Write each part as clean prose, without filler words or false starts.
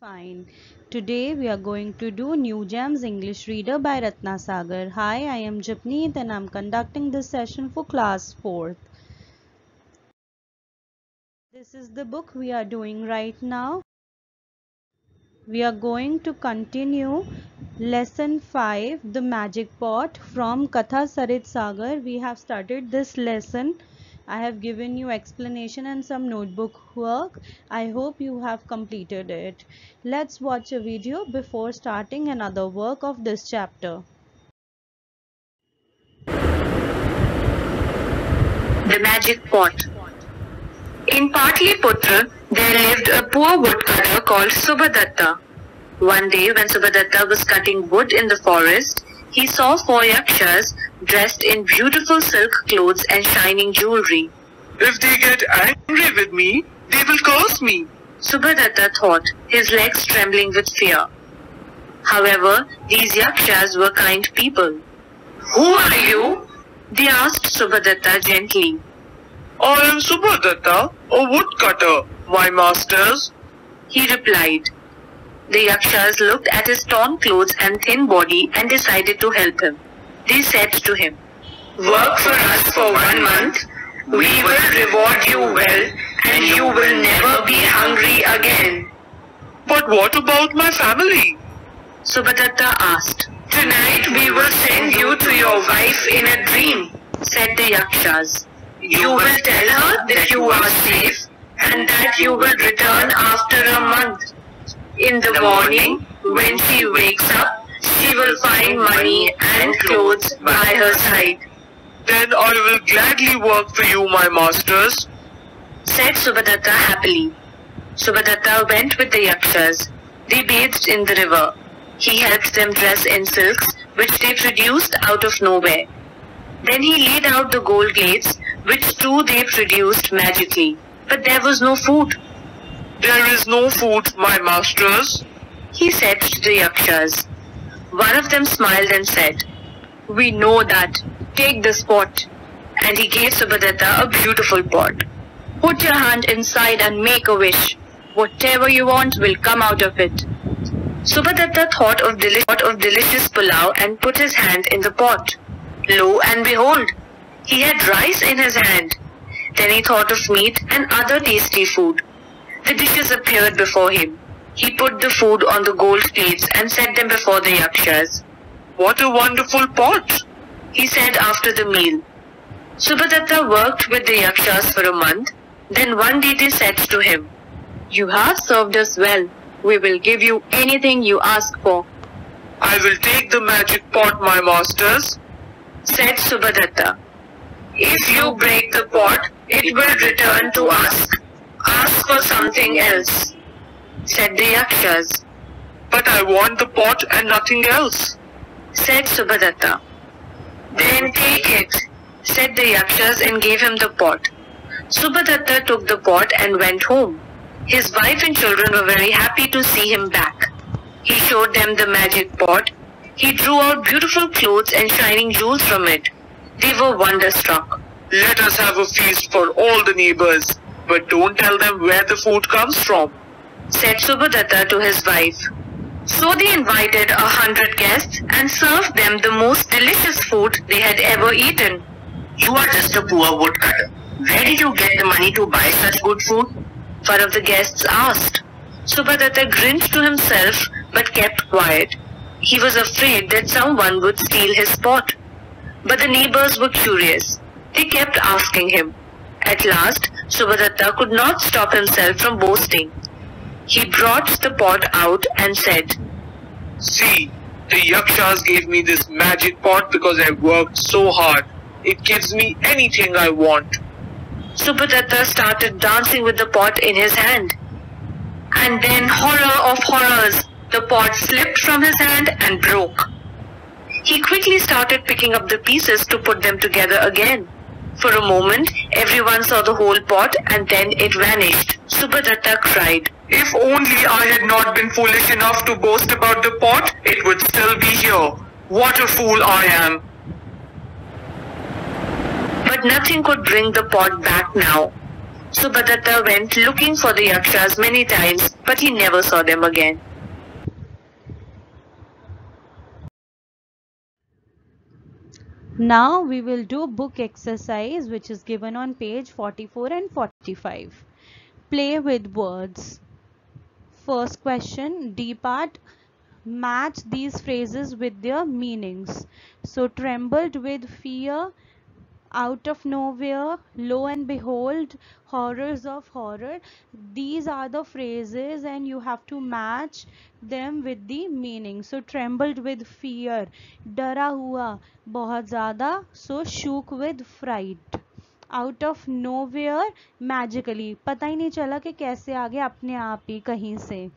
Fine. Today we are going to do New Gems English Reader by Ratna Sagar. Hi, I am Japneet and I am conducting this session for class 4th. This is the book we are doing right now. We are going to continue lesson 5, The Magic Pot from Katha Sarit Sagar. We have started this lesson. I have given you explanation and some notebook work. I hope you have completed it. Let's watch a video before starting another work of this chapter. The Magic Pot. In Patliputra, there lived a poor woodcutter called Subhadatta. One day when Subhadatta was cutting wood in the forest, he saw four yakshas dressed in beautiful silk clothes and shining jewelry. If they get angry with me, they will curse me. Subhadatta thought, his legs trembling with fear. However, these yakshas were kind people. Who are you? They asked Subhadatta gently. I am Subhadatta, a woodcutter, my masters. He replied. The yakshas looked at his torn clothes and thin body and decided to help him. They said to him, Work for us for 1 month. We will reward you well and you will never be hungry again. But what about my family? Subhadatta asked. Tonight we will send you to your wife in a dream, said the yakshas. You will tell her that you are safe and that you will return after a month. In the morning, when she wakes up, she will find money and clothes by her side, Then I will gladly work for you, my masters. said Subhadatta happily. Subhadatta went with the yakshas. They bathed in the river. He helped them dress in silks, which they produced out of nowhere. Then he laid out the gold plates, which too they produced magically. But there was no food. There is no food, my masters. He said to the yakshas. One of them smiled and said, We know that. Take this pot. And he gave Subhadatta a beautiful pot. Put your hand inside and make a wish. Whatever you want will come out of it. Subhadatta thought of delicious pulao and put his hand in the pot. Lo and behold, he had rice in his hand. Then he thought of meat and other tasty food. The dishes appeared before him. He put the food on the gold plates and set them before the yakshas. What a wonderful pot. He said after the meal. Subhadatta worked with the yakshas for a month. Then one day they said to him, You have served us well. We will give you anything you ask for, I will take the magic pot, my masters. said Subhadatta. If you break the pot, it will return to us. Ask for something else, said the yakshas, But I want the pot and nothing else. said Subhadatta. Then take it, said the yakshas and gave him the pot. Subhadatta took the pot and went home. His wife and children were very happy to see him back. He showed them the magic pot. He drew out beautiful clothes and shining jewels from it. They were wonderstruck. Let us have a feast for all the neighbors, but don't tell them where the food comes from, said Subhadatta to his wife. So they invited 100 guests and served them the most delicious food they had ever eaten. You are just a poor woodcutter. Where did you get the money to buy such good food? One of the guests asked. Subhadatta grinned to himself but kept quiet. He was afraid that someone would steal his pot. But the neighbors were curious. They kept asking him. At last, Subhadatta could not stop himself from boasting. He brought the pot out and said, See, the yakshas gave me this magic pot because I worked so hard. It gives me anything I want. Subhadatta started dancing with the pot in his hand. And then, horror of horrors, the pot slipped from his hand and broke. He quickly started picking up the pieces to put them together again. For a moment, everyone saw the whole pot and then it vanished. Subhadatta cried. If only I had not been foolish enough to boast about the pot, it would still be here. What a fool I am. But nothing could bring the pot back now. So Bhadatta went looking for the Yakshas many times, but he never saw them again. Now we will do book exercise which is given on page 44 and 45. Play with words. First question, D part. Match these phrases with their meanings. So trembled with fear, out of nowhere, lo and behold, horrors of horror. These are the phrases and you have to match them with the meaning. So trembled with fear, डरा हुआ बहुत ज़्यादा, so shook with fright. Out of nowhere, magically, पता ही नहीं चला कि कैसे आ गया अपने आप ही कहीं से.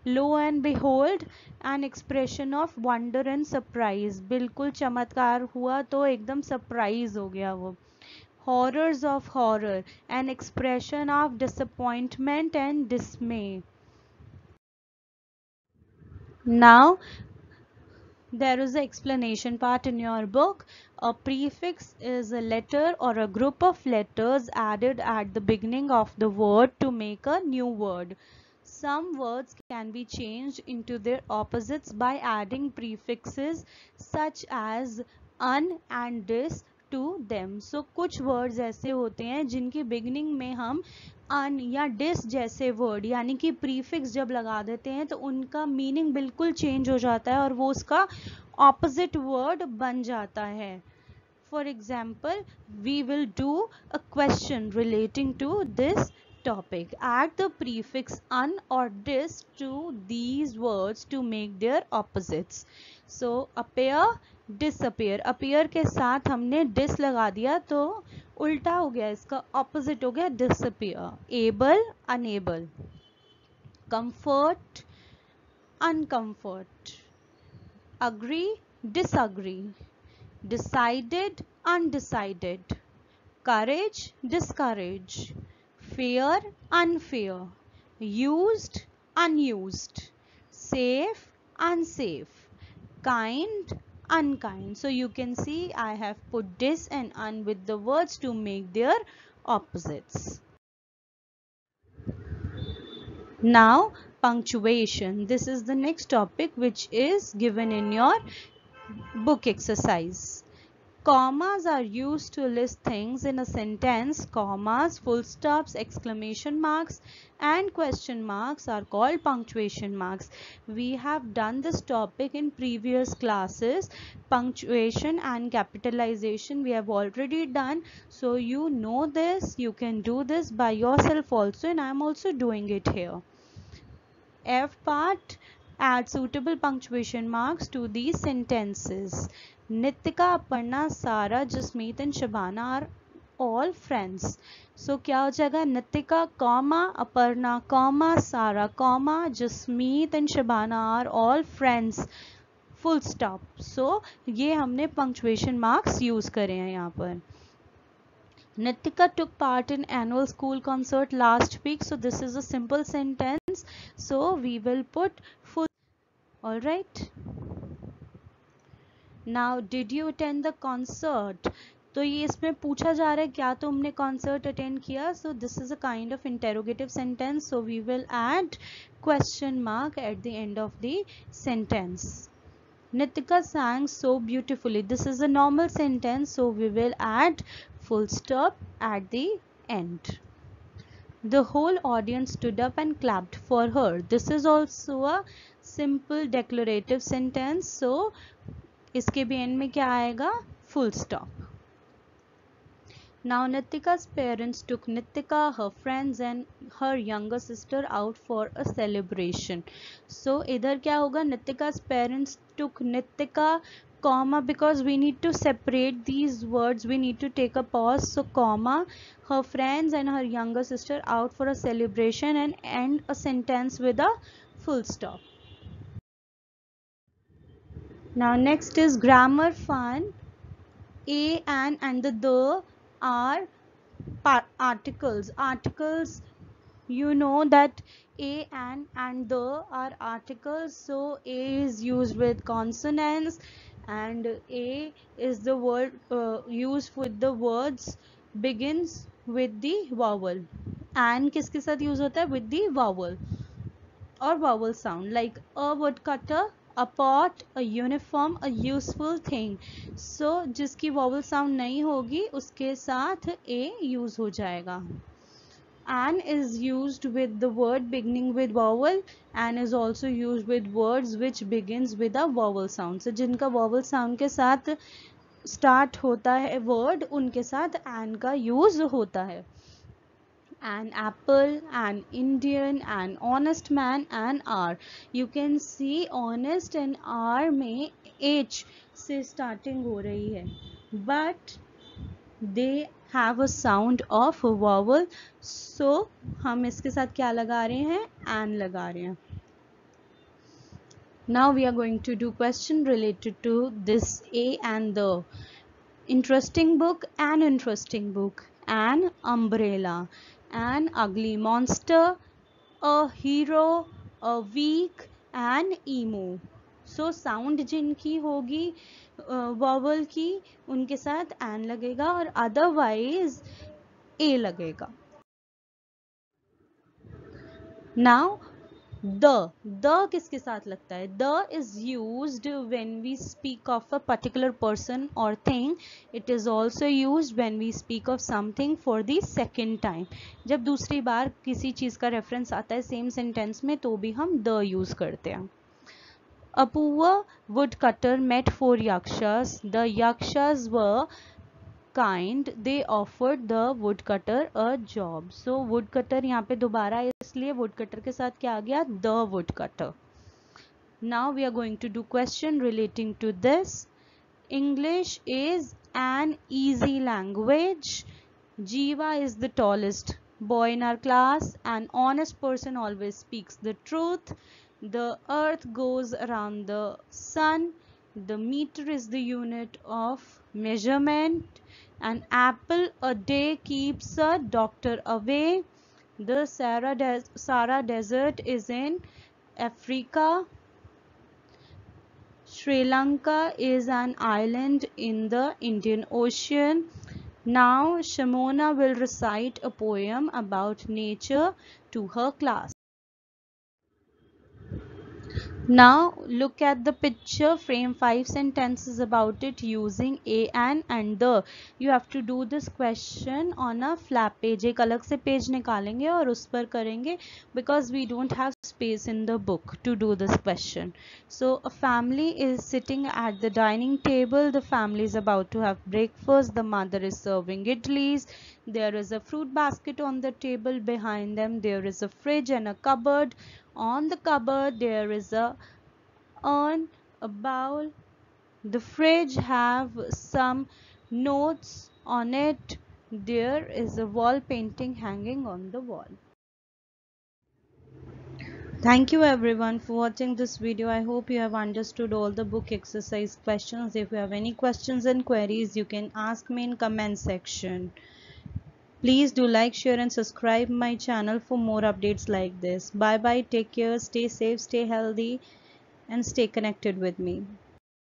Lo and behold, an expression of wonder and surprise. बिल्कुल चमत्कार हुआ तो एकदम सरप्राइज हो गया वो. Horrors of horror, an expression of disappointment and dismay. Now there is an explanation part in your book. A prefix is a letter or a group of letters added at the beginning of the word to make a new word. Some words can be changed into their opposites by adding prefixes such as un and dis to them. So कुछ words ऐसे होते हैं जिनकी beginning में हम अन या dish जैसे word यानी कि प्रीफिक्स जब लगा देते हैं तो उनका मीनिंग बिल्कुल चेंज हो जाता है और वो उसका ऑपोजिट वर्ड बन जाता है. For example, we will do a question relating to this topic. Add the prefix un or dis to these words to make their opposites. So appear, disappear. appear के साथ हमने dis लगा दिया तो उल्टा हो गया, इसका opposite हो गया disappear. able, unable. comfort, uncomfort. agree, disagree. decided, undecided. courage, discourage. fair, unfair. used, unused. safe, unsafe. kind, unkind. So you can see I have put dis and un with the words to make their opposites. Now punctuation. This is the next topic which is given in your book exercise. Commas are used to list things in a sentence. Commas, full stops, exclamation marks and question marks are called punctuation marks. We have done this topic in previous classes. Punctuation and capitalization we have already done. So you know this. You can do this by yourself also, and I am also doing it here. F part, add suitable punctuation marks to these sentences. Nitika, Aparna, Sara, Jasmeet and Shabana are all friends. So क्या हो जाएगा? Nitika, comma, Aparna, comma, Sara, comma, Jasmeet and Shabana are all friends. Full stop. So ये हमने punctuation marks use करे हैं यहाँ पर. Nitika took part in annual school concert last week. So this is a simple sentence. So we will put full. All right. Now, did you attend the concert? तो ये इसमें पूछा जा रहा है क्या तुमने कॉन्सर्ट अटेंड किया. So this is a kind of interrogative sentence. So we will add question mark at the end of the sentence. Nitika sang so beautifully. This is a normal sentence, so we will add full stop at the end. The whole audience stood up and clapped for her. This is also a simple declarative sentence, so इसके भी end में क्या आएगा? Full stop. Now Nitika's parents took Nitika, her friends and her younger sister out for a celebration. So इधर क्या होगा? Nitika's parents took Nitika, comma, because we need to separate these words, we need to take a pause. So comma, her friends and her younger sister out for a celebration, and end a sentence with a full stop. Now next is grammar fun. A, an and the are articles. Articles, you know that a, an and the are articles. So a is used with consonants and a is the word used with the words begins with the vowel. and किसके साथ use होता है? with the vowel or vowel sound, like a woodcutter, a pot, a uniform, a useful thing. so जिसकी vowel sound नहीं होगी उसके साथ a use हो जाएगा. An is used with the word beginning with vowel and is also used with words which begins with a vowel sound. so जिनका vowel sound के साथ start होता है word, उनके साथ an का use होता है. An apple, an Indian, an honest man, an R. You can see honest and R में H से starting हो रही है, but they have a sound of a vowel. so हम इसके साथ क्या लगा रहे हैं? an लगा रहे हैं. Now we are going to do question related to this a and the. Interesting book, an interesting book, an umbrella, an ugly monster, a hero, a weak, an emo. so sound जिनकी होगी vowel की, उनके साथ an लगेगा और otherwise a लगेगा. now the किसके साथ लगता है? the is used when we speak of a particular person or thing. it is also used when we speak of something for the second time. जब दूसरी बार किसी चीज का रेफरेंस आता है सेम सेंटेंस में तो भी हम the यूज करते हैं. A poor woodcutter met 4 yakshas. The yakshas were kind. They offered the woodcutter a job. so woodcutter यहाँ पे दोबारा इसलिए woodcutter के साथ क्या आ गया? the woodcutter. now we are going to do question relating to this. English is an easy language. Jiva is the tallest boy in our class. An honest person always speaks the truth. The earth goes around the sun. The meter is the unit of measurement. An apple a day keeps a doctor away. The Sahara Desert is in Africa. Sri Lanka is an island in the Indian Ocean. Now Shamona will recite a poem about nature to her class. Now look at the picture, frame 5 sentences about it using a, an and the. You have to do this question on a flap page. एक अलग से page निकालेंगे और उस पर करेंगे because we don't have space in the book to do this question. so a family is sitting at the dining table. The family is about to have breakfast. The mother is serving idlis. There is a fruit basket on the table. Behind them there is a fridge and a cupboard. On the cupboard there is a urn, a bowl. The fridge have some notes on it. There is a wall painting hanging on the wall. Thank you everyone for watching this video. I hope you have understood all the book exercise questions. If you have any questions and queries, you can ask me in comment section. Please do like, share and subscribe my channel for more updates like this. Bye bye, take care, stay safe, stay healthy and stay connected with me.